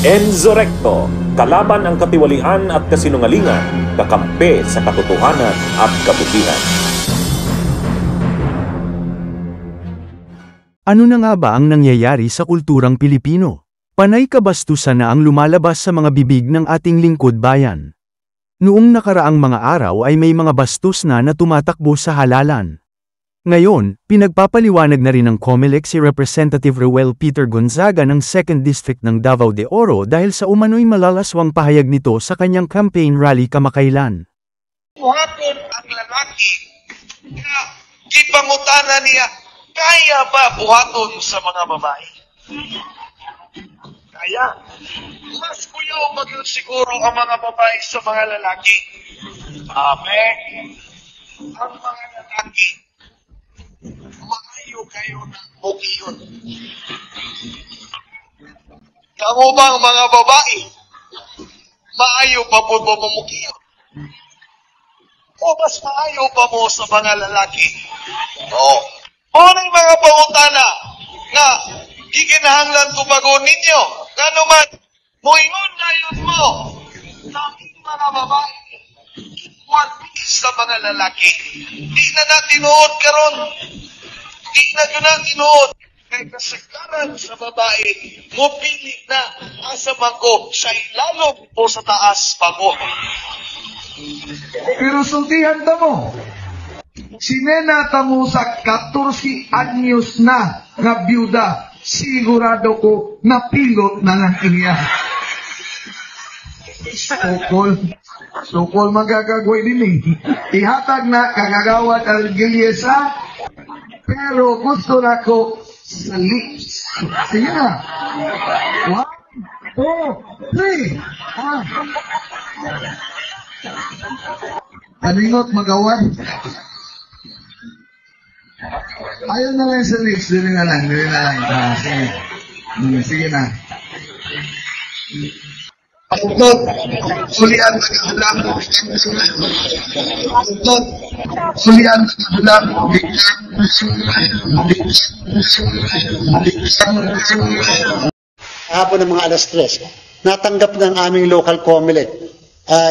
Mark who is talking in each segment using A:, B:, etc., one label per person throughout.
A: Enzo Recto, kalaban ang katiwalian at kasinungalingan, kakampi sa katotohanan at kabutihan.
B: Ano na nga ba ang nangyayari sa kulturang Pilipino? Panay kabastusan na ang lumalabas sa mga bibig ng ating lingkod bayan. Noong nakaraang mga araw ay may mga bastos na tumatakbo sa halalan. Ngayon, pinagpapaliwanag na rin ng COMELEC si Representative Ruel Peter Gonzaga ng 2nd District ng Davao de Oro dahil sa umano'y malalaswang pahayag nito sa kanyang campaign rally kamakailan.
C: Buhaton ang lalaki na gipangutana niya, kaya ba buhaton sa mga babae? Kaya, mas kuyaw maging siguro ang mga babae sa mga lalaki. Ang mga lalaki, maayo kayo ng mukiyon. Kamu bang mga babae, maayo pa po ba mamukiyon? O mas maayo pa mo sa mga lalaki? Oo. O ng mga pangutana na gikinahanglan tubagon ninyo. Kano man, muingon na yun mo sa mga babae, sa mga lalaki. Di na tinuod karon. Di na yun na tinuod. Kaya kasagaran sa babae, mupili na asa man ko siya ilalog po sa taas pa mo.
D: Pero sultihan ta mo. Sinena ta mo sa 14 anyos na nga byuda. Sigurado ko napilot na ng iya. Sukol magagagawin din eh. Ihatag na kagagawad ang gilyesa, pero gusto na ko sa lips. Sige na. 1, 2, 3. Kaningot magawan. Ayaw na lang sa lips. Dili na lang. Sige na. Pagkot, sulian naghahalam. Pagkot, sulian naghahalam.
E: Hapon ng mga alas 3, natanggap ng aming local COMELEC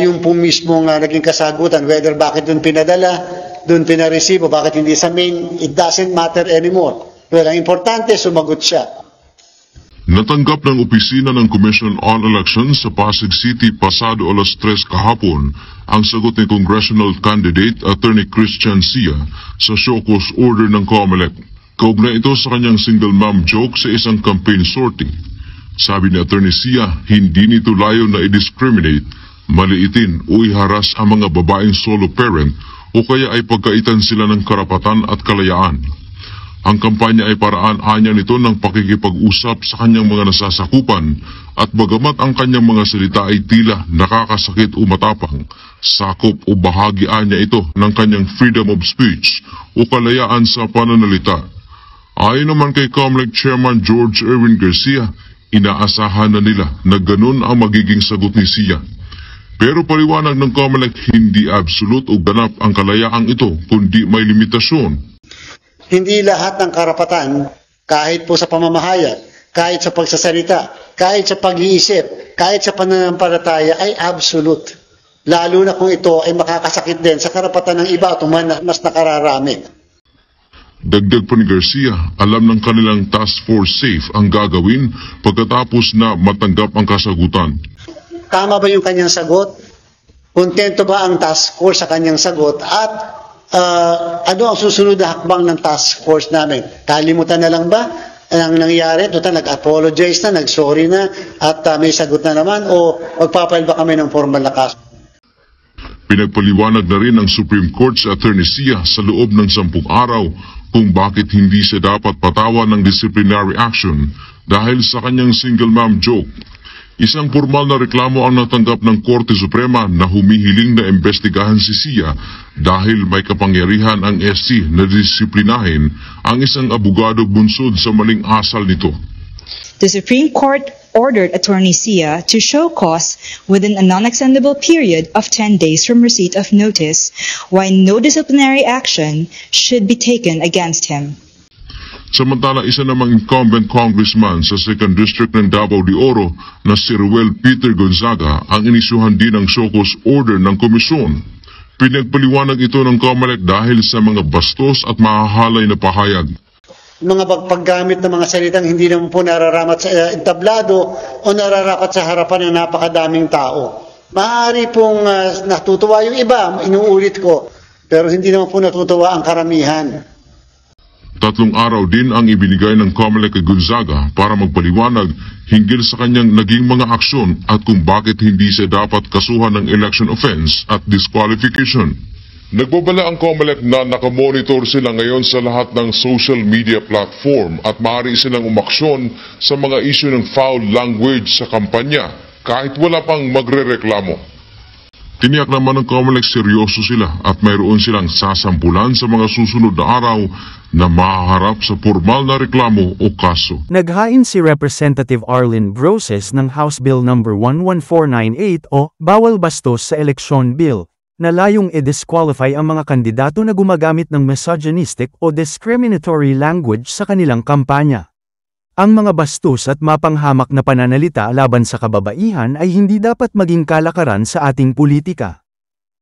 E: yung po mismo naging kasagutan, whether bakit doon pinadala, doon pinaresibo, bakit hindi sa main, it doesn't matter anymore. Well, ang importante, sumagot siya.
F: Natanggap ng opisina ng Commission on Elections sa Pasig City pasado alas 3 kahapon ang sagot ni Congressional Candidate Attorney Christian Sia sa show cause order ng COMELEC. Kaugnay ito sa kanyang single mom joke sa isang campaign sortie. Sabi ni Attorney Sia, hindi nito layo na i-discriminate, maliitin o iharas ang mga babaeng solo parent o kaya ay pagkaitan sila ng karapatan at kalayaan. Ang kampanya ay paraan anya nito ng pakikipag-usap sa kanyang mga nasasakupan at bagamat ang kanyang mga salita ay tila nakakasakit o matapang, sakop o bahagi anya ito ng kanyang freedom of speech o kalayaan sa pananalita. Ayon naman kay COMELEC Chairman George Erwin Garcia, inaasahan na nila na ganun ang magiging sagot ni Sia. Pero paliwanag ng COMELEC, hindi absolute o ganap ang kalayaang ito kundi may limitasyon.
E: Hindi lahat ng karapatan, kahit po sa pamamahayag, kahit sa pagsasalita, kahit sa pag-iisip, kahit sa pananampalataya ay absolute. Lalo na kung ito ay makakasakit din sa karapatan ng iba at mas nakararami.
F: Dagdag pa ni Garcia, alam ng kanilang Task Force SAFE ang gagawin pagkatapos na matanggap ang kasagutan.
E: Tama ba yung kanyang sagot? Kontento ba ang task force sa kanyang sagot? At ano ang susunod na hakbang ng task force namin? Kalimutan na lang ba ang nangyari? Total, nag-apologize na, nag-sorry na, at may sagot na naman? O magpapail ba kami ng formal na kaso?
F: Pinagpaliwanag na rin ng Supreme Court sa Attorney Sia sa loob ng 10 araw kung bakit hindi siya dapat patawan ng disciplinary action dahil sa kanyang single mom joke. Isang formal na reklamo ang natanggap ng Korte Suprema na humihiling na imbestigahan si Sia dahil may kapangyarihan ang SC na disiplinahin ang isang abogado bunsod sa maling asal nito.
G: The Supreme Court ordered Attorney Sia to show cause within a non-extendable period of 10 days from receipt of notice, while no disciplinary action should be taken against him.
F: Samantala, isa namang incumbent congressman sa 2nd District ng Davao de Oro na si Ruel Peter Gonzaga ang inisyuhan din ng show cause order ng komisyon. Pinagpaliwanag ito ng COMELEC dahil sa mga bastos at mahahalay na pahayag.
E: Mga paggamit ng mga salitang hindi naman po nararapat sa entablado o nararapat sa harapan ng napakadaming tao. Maaari pong natutuwa yung iba, inuulit ko, pero hindi naman po natutuwa ang karamihan.
F: 3 araw din ang ibinigay ng COMELEC kay Gonzaga para magpaliwanag hinggil sa kanyang naging mga aksyon at kung bakit hindi siya dapat kasuhan ng election offense at disqualification. Nagbabala ang COMELEC na nakamonitor sila ngayon sa lahat ng social media platform at maaari silang umaksyon sa mga issue ng foul language sa kampanya kahit wala pang magrereklamo. Tiniyak naman ng COMELEC seryoso sila at mayroon silang sasampulan sa mga susunod na araw na mahaharap sa formal na reklamo o kaso.
B: Naghain si Representative Arlene Broses ng House Bill No. 11498 o Bawal Bastos sa Eleksyon Bill, na layong i-disqualify ang mga kandidato na gumagamit ng misogynistic o discriminatory language sa kanilang kampanya. Ang mga bastos at mapanghamak na pananalita laban sa kababaihan ay hindi dapat maging kalakaran sa ating politika.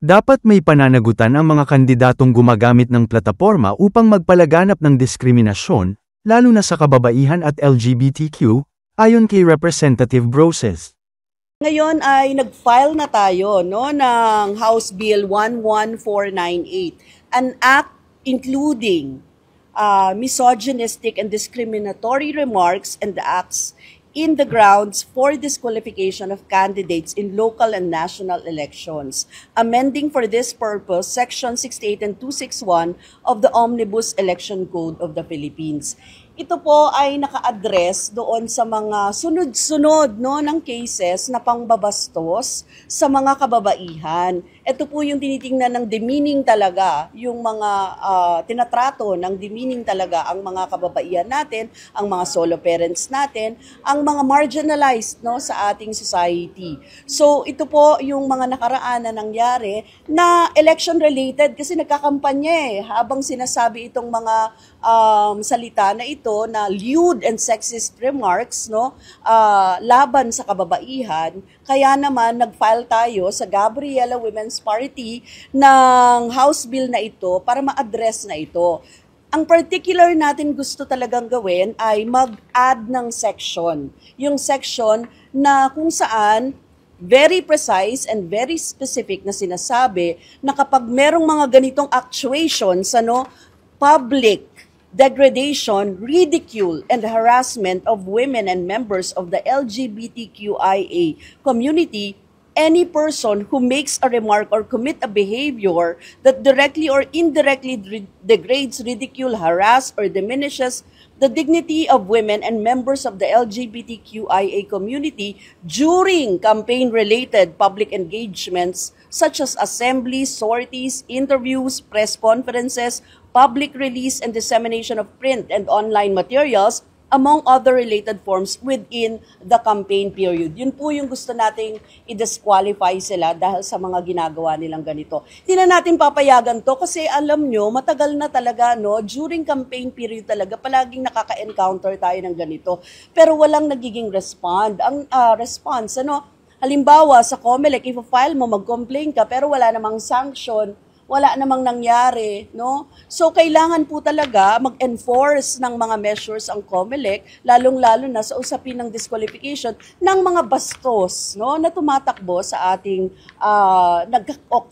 B: Dapat may pananagutan ang mga kandidatong gumagamit ng plataporma upang magpalaganap ng diskriminasyon, lalo na sa kababaihan at LGBTQ, ayon kay Representative Broses.
H: Ngayon ay nag-file na tayo ng House Bill 11498, an act including misogynistic and discriminatory remarks and acts in the grounds for disqualification of candidates in local and national elections, amending for this purpose Section 68 and 261 of the Omnibus Election Code of the Philippines. Ito po ay naka-address doon sa mga sunod-sunod ng cases na pangbabastos sa mga kababaihan. Ito po yung tinitingnan ng demeaning talaga, yung mga tinatrato ng demeaning talaga ang mga kababaihan natin, ang mga solo parents natin, ang mga marginalized sa ating society. So ito po yung mga nakaraan na nangyari na election-related kasi nagkakampanya habang sinasabi itong mga salita na ito na lewd and sexist remarks laban sa kababaihan. Kaya naman nag-file tayo sa Gabriela Women's Party ng House Bill na ito para ma-address na ito. Ang particular natin gusto talagang gawin ay mag-add ng section. Yung section na kung saan very precise and very specific na sinasabi na kapag merong mga ganitong actuations, public degradation, ridicule, and harassment of women and members of the LGBTQIA community, any person who makes a remark or commit a behavior that directly or indirectly degrades, ridicule, harass, or diminishes the dignity of women and members of the LGBTQIA community during campaign-related public engagements such as assemblies, sorties, interviews, press conferences, public release and dissemination of print and online materials, among other related forms within the campaign period. Yun po yung gusto nating i-disqualify sila dahil sa mga ginagawa nilang ganito. Hindi na natin papayagan to kasi alam nyo, matagal na talaga, during campaign period talaga, palaging nakaka-encounter tayo ng ganito. Pero walang nagiging response, halimbawa sa COMELEC, if file mo, mag-complain ka, pero wala namang sanction, wala namang nangyari, So, kailangan po talaga mag-enforce ng mga measures ang COMELEC, lalong-lalo na sa usapin ng disqualification ng mga bastos, na tumatakbo sa ating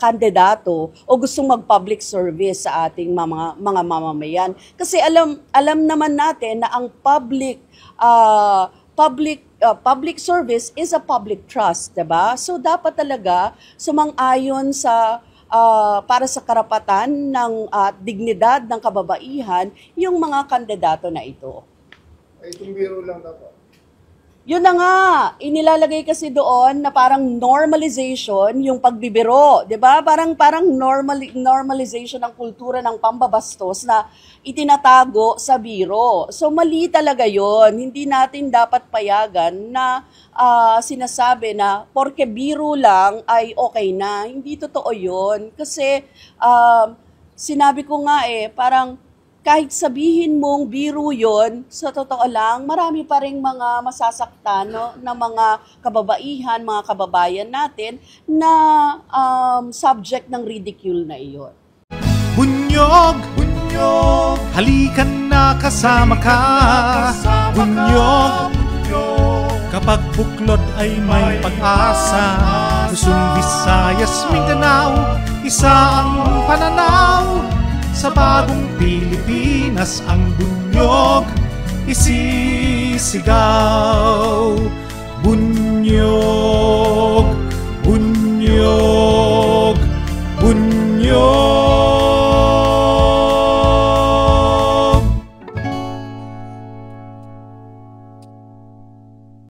H: kandidato o gustong mag-public service sa ating mga mamamayan. Kasi alam naman natin na ang public service is a public trust, diba? So, dapat talaga sumang-ayon sa para sa karapatan ng dignidad ng kababaihan yung mga kandidato na ito.
D: Ay, itong biro lang dapat.
H: Yun na nga, inilalagay kasi doon na parang normalization yung pagbibiro, 'di ba? Parang normalization ng kultura ng pambabastos na itinatago sa biro. So mali talaga 'yon. Hindi natin dapat payagan na sinasabi na porke biro lang ay okay na. Hindi totoo 'yon kasi sinabi ko nga parang kahit sabihin mong biro yon, sa totoo lang, marami pa ring mga masasaktan, no, na mga kababaihan, mga kababayan natin na subject ng ridicule na iyon.
I: Bunyog, bunyog, halikan na kasama ka. Bunyog, kapag buklod ay may pag-asa. Luzon, Visayas, Mindanao, isa ang pananaw. Sa bagong Pilipinas ang bunyog isisigaw. Bunyog,